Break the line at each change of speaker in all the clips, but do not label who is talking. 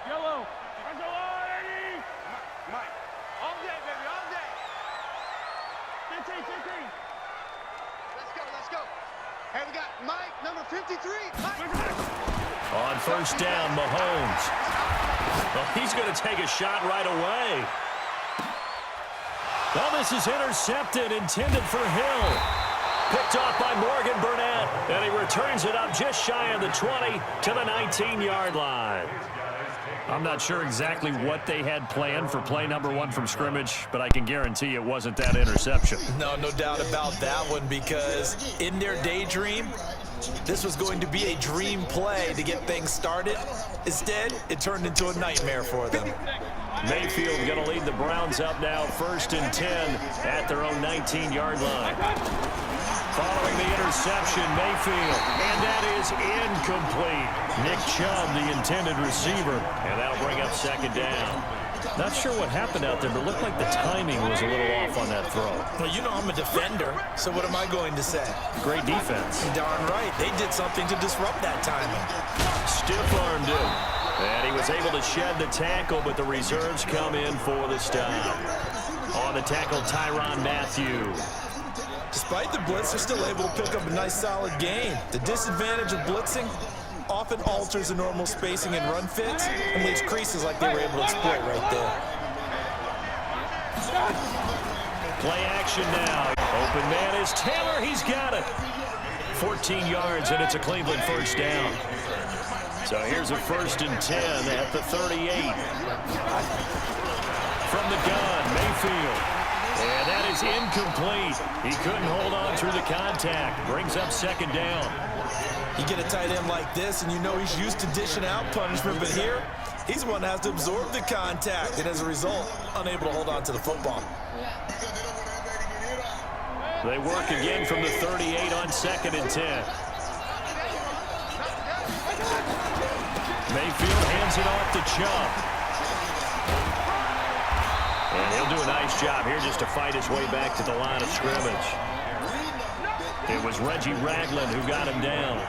Yellow. Let's go, Eddie.
Mike. All day, baby, all day.
15.
Let's go. Hey, we got Mike, number 53. Mike.
On first down, Mahomes. Well, he's going to take a shot right away. Well, this is intercepted, intended for Hill. Picked off by Morgan Burnett, and he returns it up just shy of the 20 to the 19-yard line. I'm not sure exactly what they had planned for play number 1 from scrimmage, but I can guarantee it wasn't that interception.
No doubt about that one, because in their daydream, this was going to be a dream play to get things started. Instead, it turned into a nightmare for them.
Mayfield going to lead the Browns up now, 1st and 10 at their own 19-yard line. Following the interception, Mayfield, and that is incomplete. Nick Chubb, the intended receiver, and that'll bring up 2nd down. Not sure what happened out there, but it looked like the timing was a little off on that throw.
Well, you know I'm a defender, so what am I going to say?
Great defense.
Darn right. They did something to disrupt that timing.
Stiff-armed him. And he was able to shed the tackle, but the reserves come in for the stop. On the tackle, Tyrann Mathieu.
Despite the blitz, they're still able to pick up a nice, solid gain. The disadvantage of blitzing often alters the normal spacing and run fits and leaves creases like they were able to exploit right there.
Play action now. Open man is Taylor. He's got it. 14 yards, and it's a Cleveland 1st down. So here's a 1st and 10 at the 38. From the gun, Mayfield. And that is incomplete. He couldn't hold on through the contact. Brings up 2nd down.
You get a tight end like this, and you know he's used to dishing out punishment, but here, he's the one that has to absorb the contact, and as a result, unable to hold on to the football.
They work again from the 38 on 2nd and 10. Mayfield hands it off to Chubb. And he'll do a nice job here just to fight his way back to the line of scrimmage. It was Reggie Ragland who got him down.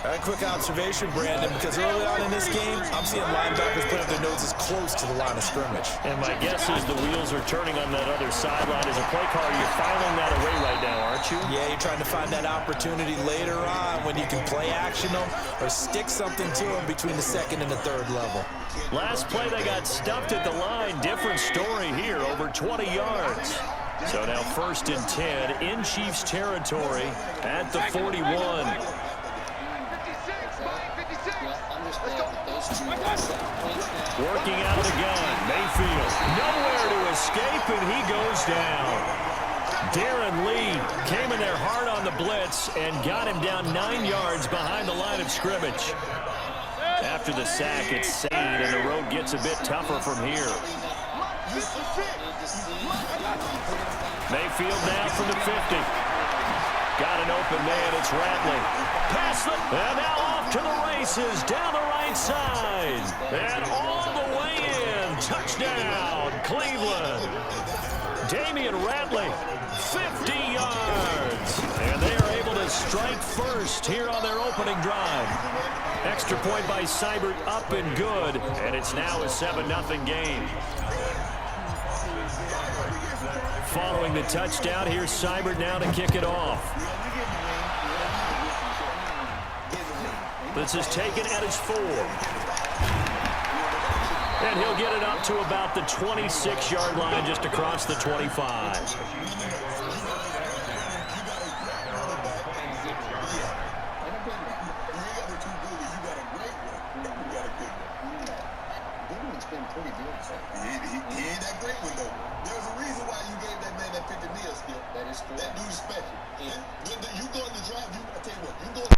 A quick observation, Brandon, because early on in this game, I'm seeing linebackers put up their noses close to the line of scrimmage.
And my guess is the wheels are turning on that other sideline. As a play caller, you're filing that away right now, aren't you?
Yeah, you're trying to find that opportunity later on when you can play action them or stick something to them between the 2nd and the 3rd level.
Last play, they got stuffed at the line. Different story here, over 20 yards. So now 1st and 10 in Chiefs territory at the 41. Working out of the gun, Mayfield. Nowhere to escape, and he goes down. Darren Lee came in there hard on the blitz and got him down 9 yards behind the line of scrimmage. After the sack, it's sane, and the road gets a bit tougher from here. Mayfield now from the 50. Got an open man, it's Ratley. Pass them, and now off to the races, down the right side. And all the way in, touchdown, Cleveland. Damian Ratley, 50 yards. And they are able to strike first here on their opening drive. Extra point by Seibert, up and good. And it's now a 7-0 game. Following the touchdown, here's Seibert now to kick it off. This is taken at his 4. And he'll get it up to about the 26-yard line, just across the 25.
He ain't that great one, though. There's a reason why you gave that man that 50 meal skill. That is true. That dude's special. And when you go in the drive, I tell you what, you go.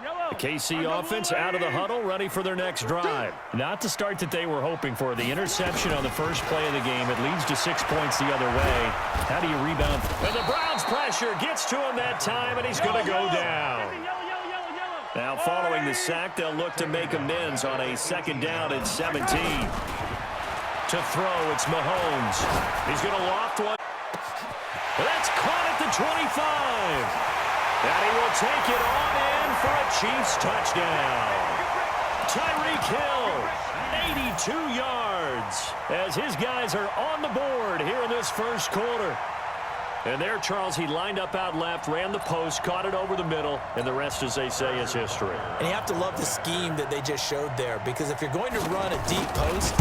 The KC offense out of the huddle, ready for their next drive. Not the start that they were hoping for. The interception on the first play of the game. It leads to 6 points the other way. How do you rebound? And the Browns pressure gets to him that time, and he's going to go down. Now, following the sack, they'll look to make amends on a 2nd down and 17. To throw, it's Mahomes. He's going to loft one. That's caught at the 25. And he will take it on in for a Chiefs touchdown. Tyreek Hill, 82 yards, as his guys are on the board here in this first quarter. And there, Charles, he lined up out left, ran the post, caught it over the middle, and the rest, as they say, is history.
And you have to love the scheme that they just showed there, because if you're going to run a deep post,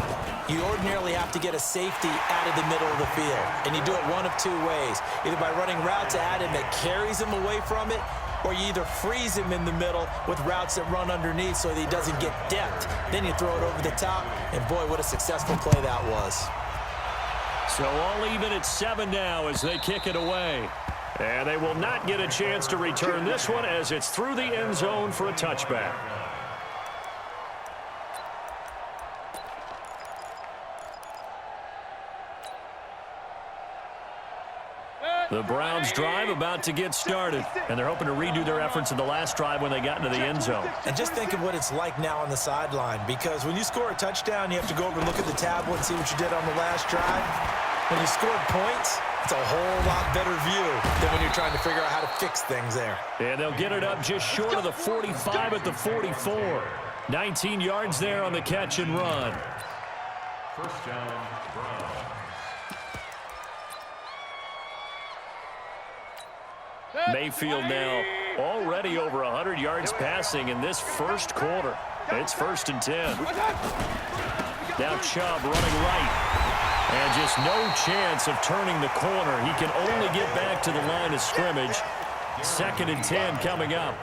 you ordinarily have to get a safety out of the middle of the field. And you do it one of two ways, either by running routes at him that carries him away from it, or you either freeze him in the middle with routes that run underneath so that he doesn't get depth. Then you throw it over the top, and boy, what a successful play that was.
So all even at 7 now as they kick it away. And they will not get a chance to return this one as it's through the end zone for a touchback. The Browns drive about to get started, and they're hoping to redo their efforts in the last drive when they got into the end zone.
And just think of what it's like now on the sideline, because when you score a touchdown, you have to go over and look at the tablet and see what you did on the last drive. When you scored points, it's a whole lot better view than when you're trying to figure out how to fix things there.
And they'll get it up just short of the 45 at the 44. 19 yards there on the catch and run.
First down, Browns.
Mayfield now already over 100 yards passing in this first quarter. It's 1st and 10. Now Chubb running right. And just no chance of turning the corner. He can only get back to the line of scrimmage. 2nd and 10 coming up.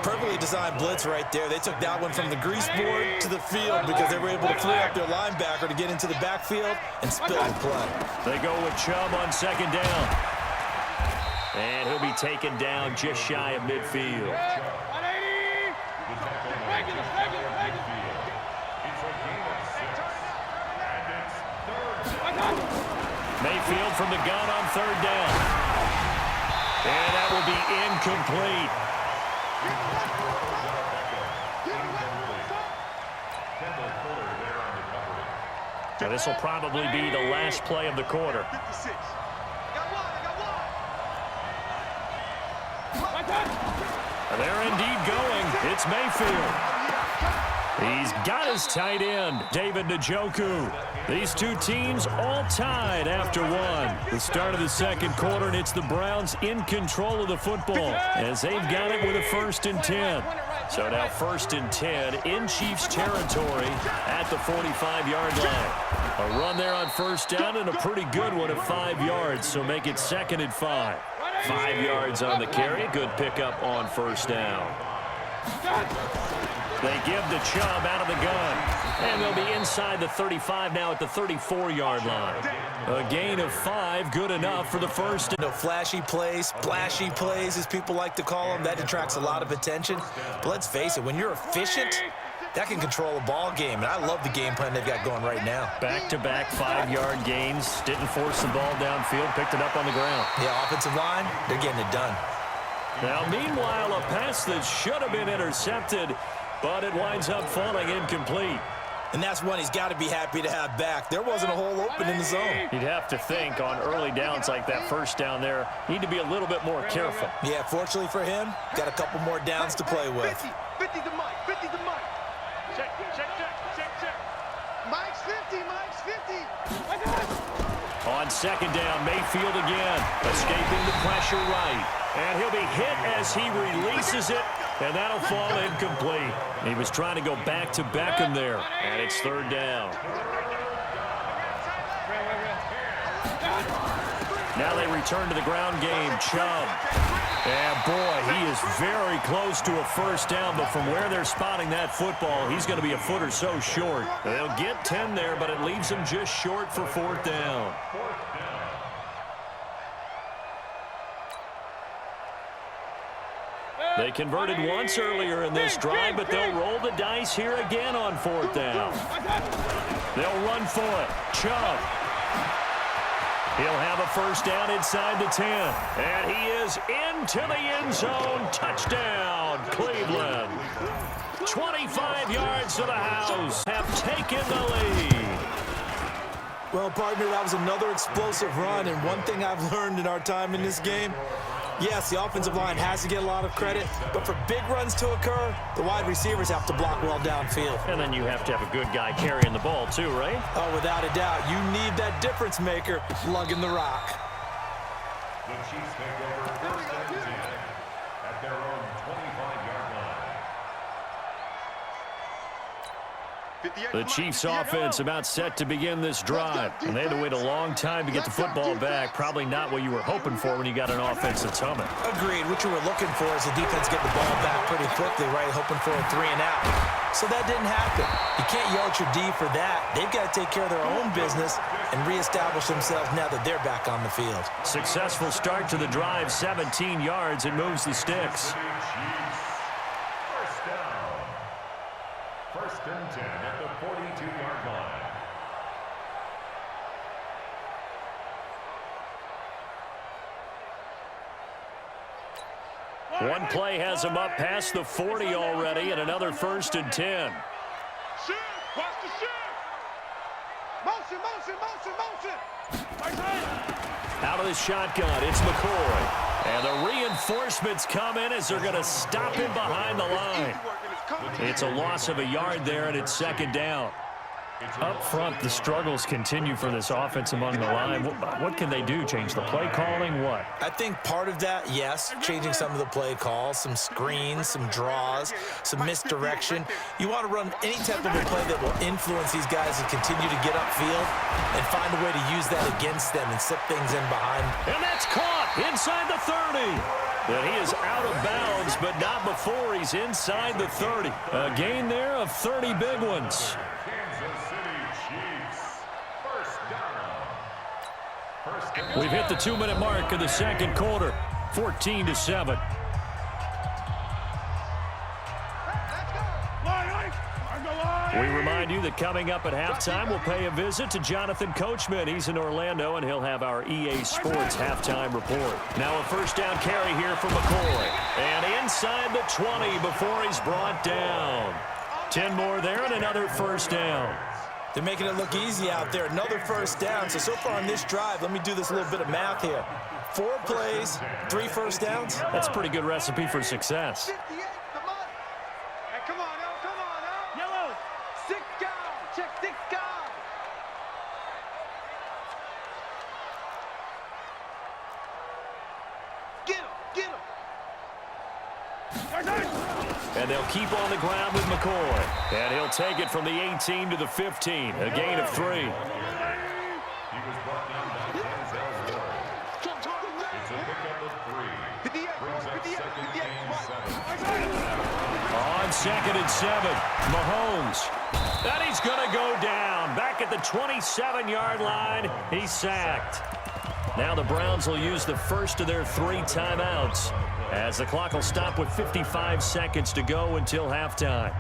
Perfectly designed blitz right there. They took that one from the grease board to the field because they were able to free up their linebacker to get into the backfield and spill the play.
They go with Chubb on 2nd down. And he'll be taken down just shy of midfield. Mayfield from the gun on 3rd down. And that will be incomplete. Now this will probably be the last play of the quarter. They're indeed going. It's Mayfield. He's got his tight end, David Njoku. These two teams all tied after one. The start of the second quarter, and it's the Browns in control of the football as they've got it with a 1st and 10. So now 1st and 10 in Chiefs territory at the 45-yard line. A run there on 1st down and a pretty good one at 5 yards, so make it 2nd and 5. 5 yards on the carry. Good pickup on 1st down. They give the Chubb out of the gun. And they'll be inside the 35 now at the 34-yard line. A gain of 5, good enough for the first.
No flashy plays, splashy plays, as people like to call them. That attracts a lot of attention. But let's face it, when you're efficient, that can control a ball game. And I love the game plan they've got going right now.
Back-to-back 5-yard gains. Didn't force the ball downfield. Picked it up on the ground.
Yeah, offensive line, they're getting it done.
Now, meanwhile, a pass that should have been intercepted, but it winds up falling incomplete.
And that's one he's got to be happy to have back. There wasn't a hole open in the zone.
You'd have to think on early downs like that 1st down there, need to be a little bit more careful.
Yeah, fortunately for him, got a couple more downs to play with.
50 to Mike. 50 to Mike. Check. Mike's 50.
On 2nd down, Mayfield again, escaping the pressure right. And he'll be hit as he releases it, and that'll fall incomplete. He was trying to go back to Beckham there, and it's 3rd down. Now they return to the ground game. Chubb. And boy, he is very close to a 1st down, but from where they're spotting that football, he's going to be a foot or so short. They'll get 10 there, but it leaves him just short for 4th down. They converted once earlier in this drive, but they'll roll the dice here again on 4th down. They'll run for it. Chubb. He'll have a 1st down inside the 10. And he is into the end zone. Touchdown, Cleveland. 25 yards to the house. Have taken the lead.
Well, partner, that was another explosive run. And one thing I've learned in our time in this game, Yes, the offensive line has to get a lot of credit, but for big runs to occur, the wide receivers have to block well downfield.
And then you have to have a good guy carrying the ball too, right?
Oh, without a doubt. You need that difference maker lugging the rock.
The Chiefs take over first and 10 at their own 25-yard line.
The Chiefs offense about set to begin this drive. And they had to wait a long time to get the football back. Probably not what you were hoping for when you got an offensive summit.
Agreed. What you were looking for is the defense get the ball back pretty quickly, right? Hoping for a 3 and out. So that didn't happen. You can't yell at your D for that. They've got to take care of their own business and reestablish themselves now that they're back on the field.
Successful start to the drive, 17 yards. It moves the sticks.
First down. First and 10 at the 42-yard line.
One play has him up past the 40 already, and another first and 10.
Shoot! Watch the shoot!
Motion, motion, motion, motion.
Right side.
Out of the shotgun, it's McCoy. And the reinforcements come in as they're going to stop him behind the line. It's a loss of a yard there, and it's second down. Up front, the struggles continue for this offense among the line. What can they do? Change the play calling? What?
I think part of that, yes, changing some of the play calls, some screens, some draws, some misdirection. You want to run any type of a play that will influence these guys and continue to get upfield and find a way to use that against them and slip things in behind.
And that's caught inside the 30. And he is out of bounds, but not before he's inside the 30. A gain there of 30 big ones. We've hit the 2-minute mark of the second quarter, 14-7. We remind you that coming up at halftime, we'll pay a visit to Jonathan Coachman. He's in Orlando, and he'll have our EA Sports halftime report. Now a first down carry here for McCoy. And inside the 20 before he's brought down. 10 more there and another first down.
They're making it look easy out there. Another first down. So far on this drive, let me do this little bit of math here. 4 plays, 3 first downs.
That's a pretty good recipe for success.
58, come on. Hey, come on, El. Come on, El.
Yellow.
6 guys. Check 6 guys. Get him. Get him.
Right side.
And they'll keep on the ground with McCoy. And he'll take it from the 18 to the 15. A gain of 3.
He was brought down by Denzel Ward. It's a pickup of 3. Brings up second and 7.
On second and 7, Mahomes. And he's going to go down. Back at the 27-yard line, he's sacked. Now the Browns will use the first of their 3 timeouts, as the clock will stop with 55 seconds to go until halftime.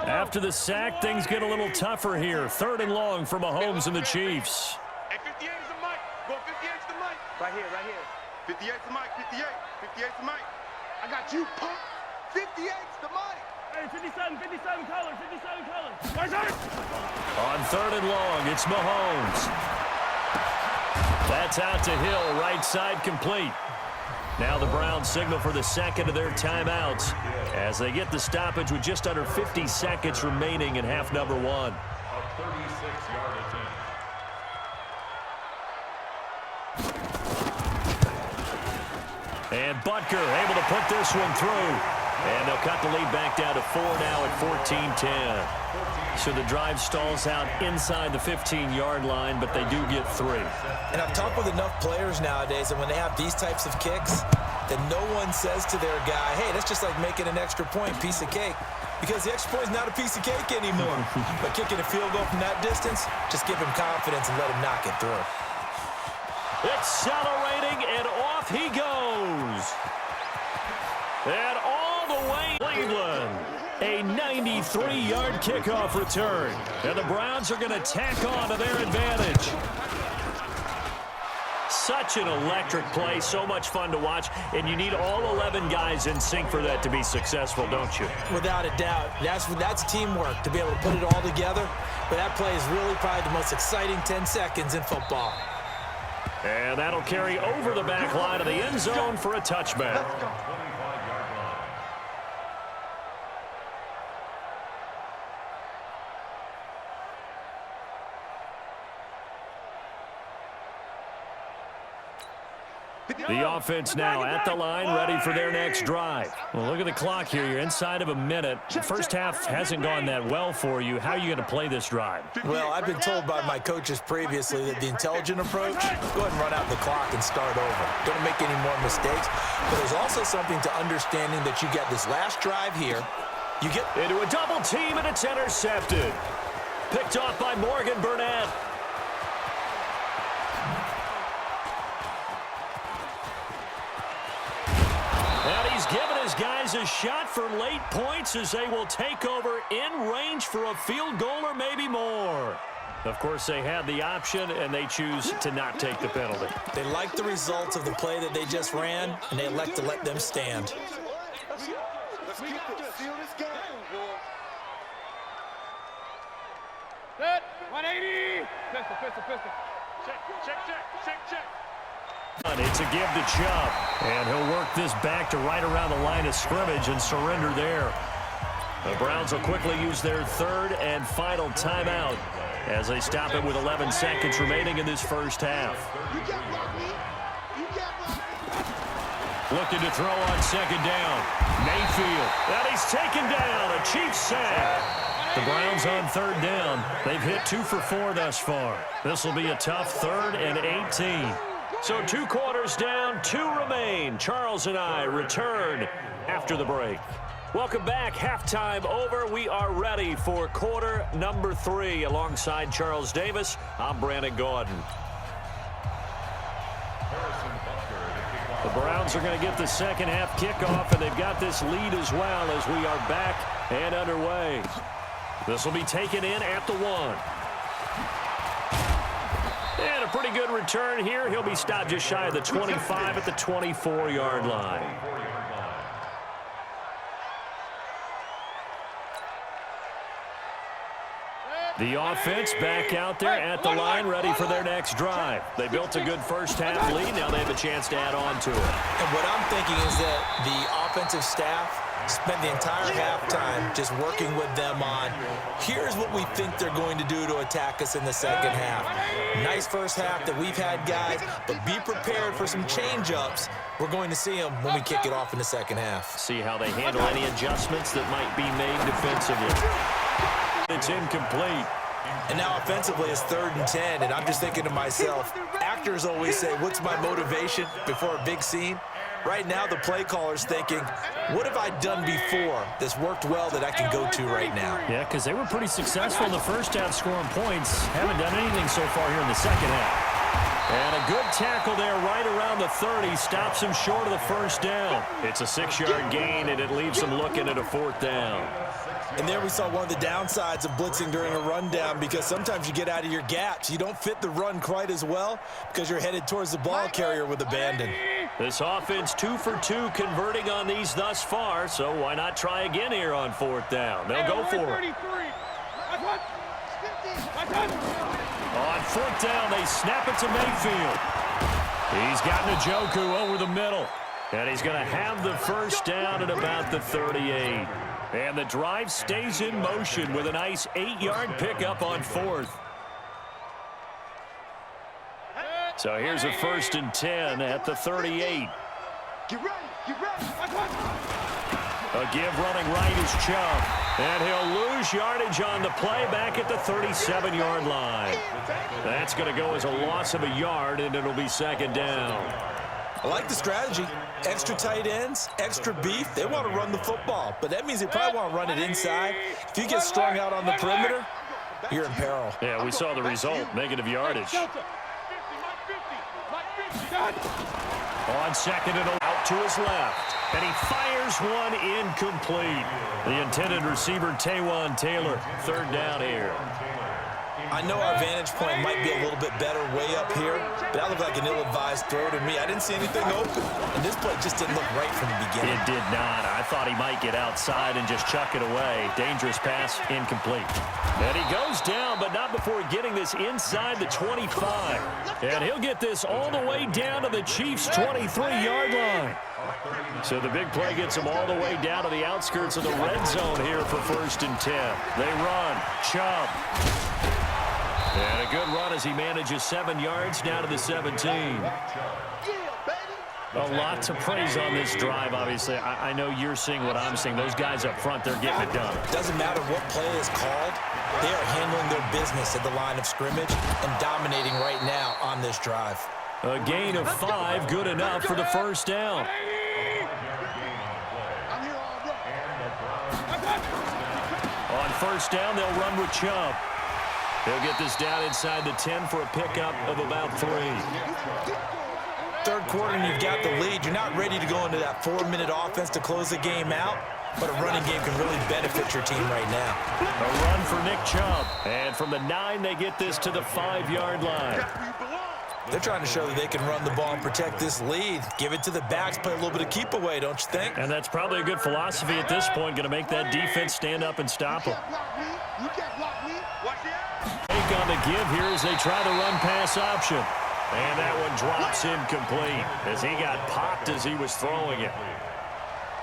After the sack, things get a little tougher here. 3rd and long for Mahomes and the Chiefs.
Hey, 58 is the mic. Go 58 is the mic. Right here, right here. 58 is the mic. 58. 58 is the mic. I got you, punk. 58 is the mic.
Hey, 57 colors, 57 colors. Right side.
On 3rd and long, it's Mahomes. That's out to Hill, right side complete. Now the Browns signal for the second of their timeouts as they get the stoppage with just under 50 seconds remaining in half number 1.
A 36-yard attempt.
And Butker able to put this one through. And they'll cut the lead back down to 4 now at 14-10. So the drive stalls out inside the 15-yard line, but they do get 3.
And I've talked with enough players nowadays, and when they have these types of kicks, that no one says to their guy, hey, that's just like making an extra point, piece of cake. Because the extra point is not a piece of cake anymore. But kicking a field goal from that distance, just give him confidence and let him knock it through.
Accelerating, and off he goes. And all the way, Cleveland. A 93-yard kickoff return. And the Browns are going to tack on to their advantage. such an electric play, so much fun to watch, and you need all 11 guys in sync for that to be successful, don't you?
Without a doubt. That's teamwork, to be able to put it all together. But that play is really probably the most exciting 10 seconds in football.
And that'll carry over the back line of the end zone for a touchback. The offense now at the line, ready for their next drive. Well, look at the clock here. You're inside of a minute. First half hasn't gone that well for you. How are you going to play this drive?
Well, I've been told by my coaches previously that the intelligent approach, go ahead and run out the clock and start over. Don't make any more mistakes. But there's also something to understanding that you get this last drive here. You get
into a double team, and it's intercepted. Picked off by Morgan Burnett. And he's given his guys a shot for late points as they will take over in range for a field goal or maybe more. Of course, they had the option, and they choose to not take the penalty.
They like the results of the play that they just ran, and they elect to let them stand.
Let's keep this. Seal this game.
Set. 180. Pistol, pistol, pistol. Check.
It's a give to Chubb, and he'll work this back to right around the line of scrimmage and surrender there. The Browns will quickly use their third and final timeout as they stop it with 11 seconds remaining in this first half. Looking to throw on second down. Mayfield, and he's taken down. A Chiefs sack. The Browns on third down. They've hit 2 for 4 thus far. This will be a tough 3rd and 18. So 2 quarters down, 2 remain. Charles and I return after the break. Welcome back. Halftime over. We are ready for quarter number 3. Alongside Charles Davis, I'm Brandon Gordon. The Browns are going to get the second half kickoff, and they've got this lead as well as we are back and underway. This will be taken in at the 1. And a pretty good return here. He'll be stopped just shy of the 25 at the 24-yard line. The offense back out there at the line, ready for their next drive. They built a good first half lead. Now they have a chance to add on to it.
And what I'm thinking is that the offensive staff spent the entire halftime just working with them on, here's what we think they're going to do to attack us in the second half. Nice first half that we've had, guys, but be prepared for some change-ups. We're going to see them when we kick it off in the second half.
See how they handle any adjustments that might be made defensively. It's incomplete.
And now offensively it's 3rd and 10, and I'm just thinking to myself, actors always say, what's my motivation before a big scene? Right now the play caller's thinking, what have I done before that's worked well that I can go to right now?
Yeah, because they were pretty successful in the first half scoring points. Haven't done anything so far here in the second half. And a good tackle there right around the 30. Stops him short of the first down. It's a 6-yard gain, and it leaves them looking at a 4th down.
And there we saw one of the downsides of blitzing during a rundown, because sometimes you get out of your gaps. You don't fit the run quite as well because you're headed towards the ball carrier with abandon.
This offense 2 for 2 converting on these thus far, so why not try again here on 4th down? They'll go for it. On 4th down, they snap it to Mayfield. He's got Njoku over the middle, and he's going to have the first down at about the 38. And the drive stays in motion with a nice 8-yard pickup on 4th. So here's a 1st and 10 at the 38.
Get ready.
A give running right is Chubb. And he'll lose yardage on the play back at the 37-yard line. That's going to go as a loss of a yard, and it'll be 2nd down.
I like the strategy. Extra tight ends, extra beef. They want to run the football, but that means they probably want to run it inside. If you get strung out on the perimeter, you're in peril.
Yeah, we saw the result, negative yardage. On 2nd and out to his left, and he fires one incomplete. The intended receiver, Taywan Taylor, 3rd down here.
I know our vantage point might be a little bit better way up here, but that looked like an ill-advised throw to me. I didn't see anything open, and this play just didn't look right from the beginning.
It did not. I thought he might get outside and just chuck it away. Dangerous pass, incomplete. And he goes down, but not before getting this inside the 25. And he'll get this all the way down to the Chiefs' 23-yard line. So the big play gets him all the way down to the outskirts of the red zone here for 1st and 10. They run. Chubb. And a good run as he manages 7 yards down to the 17. A lot to praise on this drive, obviously. I know you're seeing what I'm seeing. Those guys up front, they're getting it done.
Doesn't matter what play is called. They are handling their business at the line of scrimmage and dominating right now on this drive.
A gain of 5, good enough for the 1st down. On 1st down, they'll run with Chubb. He'll get this down inside the 10 for a pickup of about 3.
Third quarter and you've got the lead. You're not ready to go into that 4-minute offense to close the game out, but a running game can really benefit your team right now.
A run for Nick Chubb. And from the 9, they get this to the 5-yard line.
They're trying to show that they can run the ball and protect this lead. Give it to the backs, play a little bit of keep away, don't you think?
And that's probably a good philosophy at this point, going to make that defense stand up and stop them. Take on the give here as they try the run-pass option. And that one drops incomplete as he got popped as he was throwing it.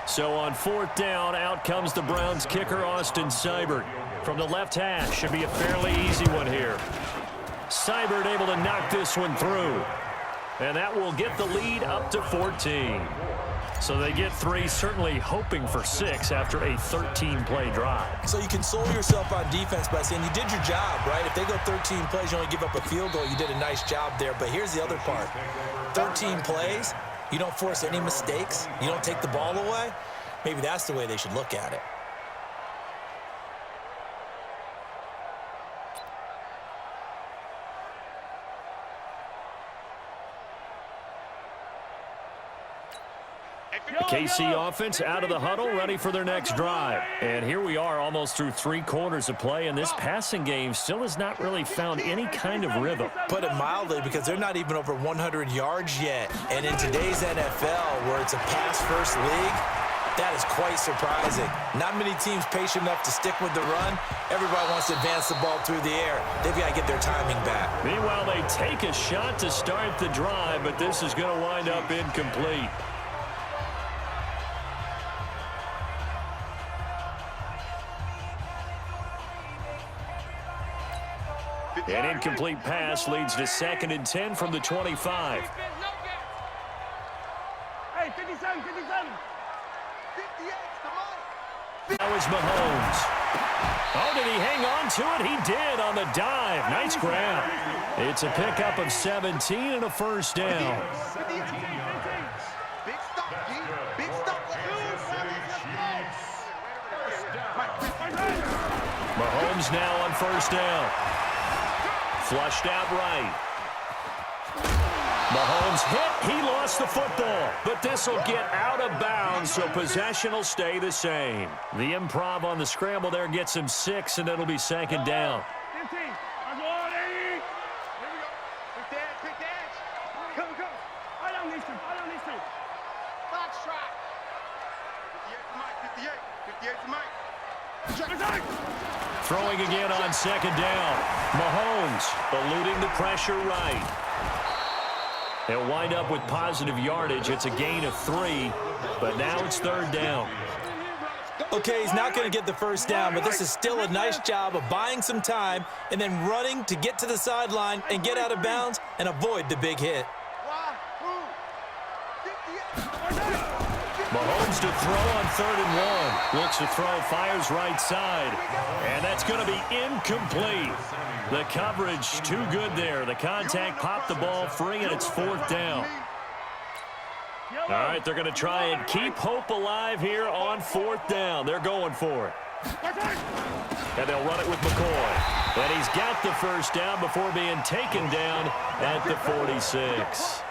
So on 4th down, out comes the Browns kicker, Austin Seibert. From the left hash, should be a fairly easy one here. Seibert able to knock this one through. And that will get the lead up to 14. So they get 3, certainly hoping for 6 after a 13-play drive.
So you console yourself on defense by saying you did your job, right? If they go 13 plays, you only give up a field goal, you did a nice job there. But here's the other part. 13 plays, you don't force any mistakes, you don't take the ball away. Maybe that's the way they should look at it.
KC offense out of the huddle, ready for their next drive. And here we are almost through 3 quarters of play, and this passing game still has not really found any kind of rhythm.
Put it mildly, because they're not even over 100 yards yet. And in today's NFL, where it's a pass-first league, that is quite surprising. Not many teams patient enough to stick with the run. Everybody wants to advance the ball through the air. They've got to get their timing back.
Meanwhile, they take a shot to start the drive, but this is going to wind up incomplete. An incomplete pass leads to 2nd and 10 from the 25.
Hey, 57, 57.
Now is Mahomes. Oh, did he hang on to it? He did on the dive. Nice grab. It's a pickup of 17 and a 1st down.
Big stop, G. Big stop.
Mahomes now on 1st down. Flushed out right. Mahomes hit. He lost the football. But this will get out of bounds, so possession will stay the same. The improv on the scramble there gets him 6, and it'll be 2nd down.
15. That's all, Eddie.
Here we go. Quick dash. Come.
I don't need to.
Box trot. 58 to Mike.
Throwing again on 2nd down. Mahomes eluding the pressure right. They'll wind up with positive yardage. It's a gain of 3, but now it's 3rd down.
Okay, he's not going to get the 1st down, but this is still a nice job of buying some time and then running to get to the sideline and get out of bounds and avoid the big hit.
Mahomes to throw on 3rd and 1. Looks to throw, fires right side. And that's going to be incomplete. The coverage too good there. The contact popped the ball free, and it's 4th down. All right, they're going to try and keep hope alive here on 4th down. They're going for it. And they'll run it with McCoy. And he's got the 1st down before being taken down at the 46.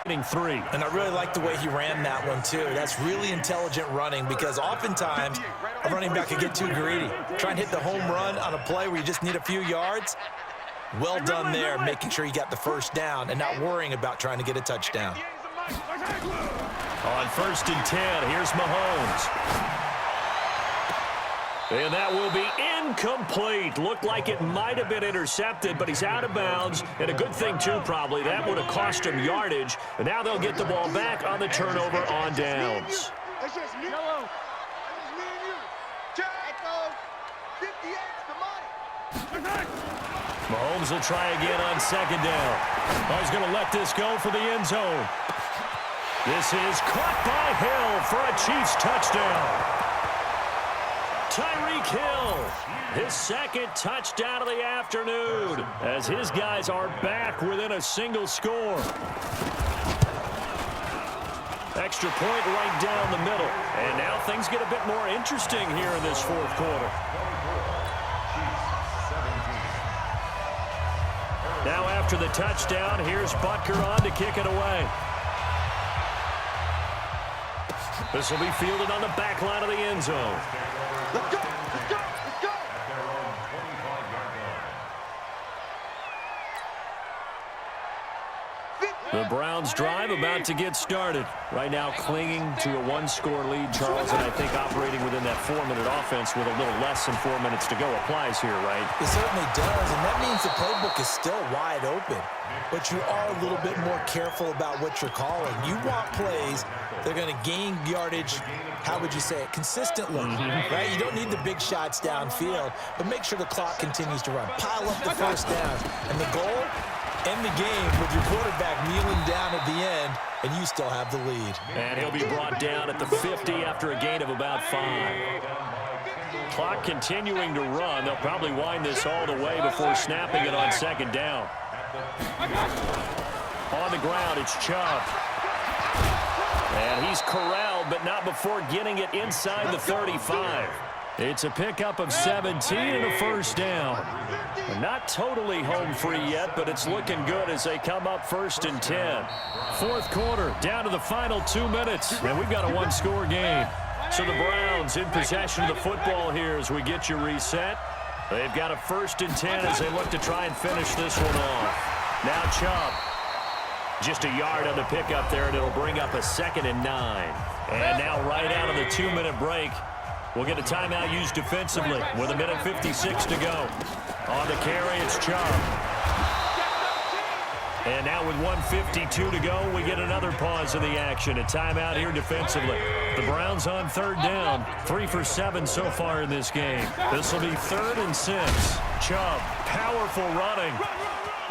3.
And I really like the way he ran that one, too. That's really intelligent running, because oftentimes a running back can get too greedy. Try and hit the home run on a play where you just need a few yards. Well done there, making sure you got the first down and not worrying about trying to get a touchdown.
On 1st and 10, here's Mahomes. And that will be incomplete. Looked like it might have been intercepted, but he's out of bounds. And a good thing, too, probably. That would have cost him yardage. And now they'll get the ball back on the turnover on downs.
That's just me. Yellow. That's just me and you. Check. 58's the money.
Mahomes will try again on 2nd down. Oh, he's going to let this go for the end zone. This is caught by Hill for a Chiefs touchdown. Tyreek Hill, his 2nd touchdown of the afternoon, as his guys are back within a single score. Extra point right down the middle. And now things get a bit more interesting here in this 4th quarter. Now after the touchdown, here's Butker on to kick it away. This will be fielded on the back line of the end zone.
Let's go. Let's go. Let's go.
At their own 25-yard line.
The Browns drive about to get started. Right now clinging to a 1-score lead, Charles, and I think operating within that 4-minute offense with a little less than 4 minutes to go applies here, right?
It certainly does, and that means the playbook is still wide open. But you are a little bit more careful about what you're calling. You want plays that are going to gain yardage, how would you say it, consistently, right? You don't need the big shots downfield, but make sure the clock continues to run. Pile up the first downs. And the goal, end the game with your quarterback kneeling down at the end, and you still have the lead.
And he'll be brought down at the 50 after a gain of about 5. Clock continuing to run. They'll probably wind this all the way before snapping it on 2nd down. On the ground, it's Chubb. And he's corralled, but not before getting it inside the 35. It's a pickup of 17 and a first down. Not totally home free yet, but it's looking good as they come up 1st and 10. 4th quarter, down to the final 2 minutes, and we've got a 1-score game. So the Browns in possession of the football here as we get you reset. They've got a 1st and 10 as they look to try and finish this one off. Now Chubb. Just a yard on the pickup there, and it'll bring up a 2nd and 9. And now right out of the 2-minute break, we'll get a timeout used defensively with 1:56 to go. On the carry, it's Chubb. And now with 1:52 to go, we get another pause in the action. A timeout here defensively. The Browns on 3rd down. 3 for 7 so far in this game. This will be 3rd and 6. Chubb, powerful running.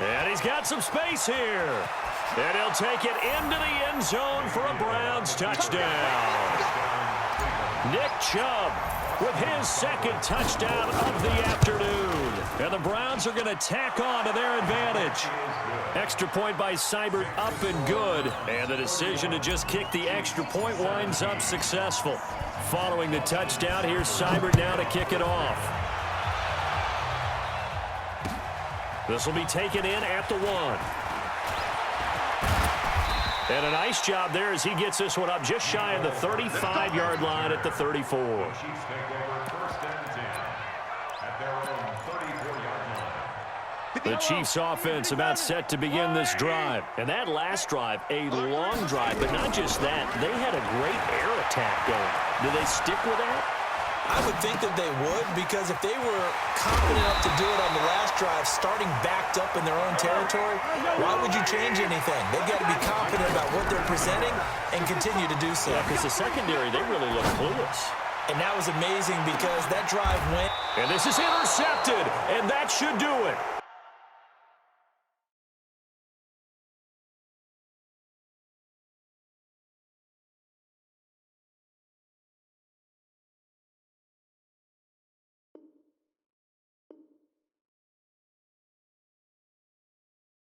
And he's got some space here. And he'll take it into the end zone for a Browns touchdown. Nick Chubb with his 2nd touchdown of the afternoon. And the Browns are going to tack on to their advantage. Extra point by Seibert up and good. And the decision to just kick the extra point winds up successful. Following the touchdown, here's Seibert now to kick it off. This will be taken in at the 1. And a nice job there as he gets this one up just shy of the 35-yard line at the 34.
Chiefs take over 1st and 10 at their own 34-yard line.
The Chiefs offense about set to begin this drive. And that last drive, a long drive, but not just that. They had a great air attack going. Do they stick with that?
I would think that they would, because if they were confident enough to do it on the last drive, starting backed up in their own territory, why would you change anything? They've got to be confident about what they're presenting and continue to do so.
Yeah, because the secondary, they really look clueless.
And that was amazing because that drive went.
And this is intercepted, and that should do it.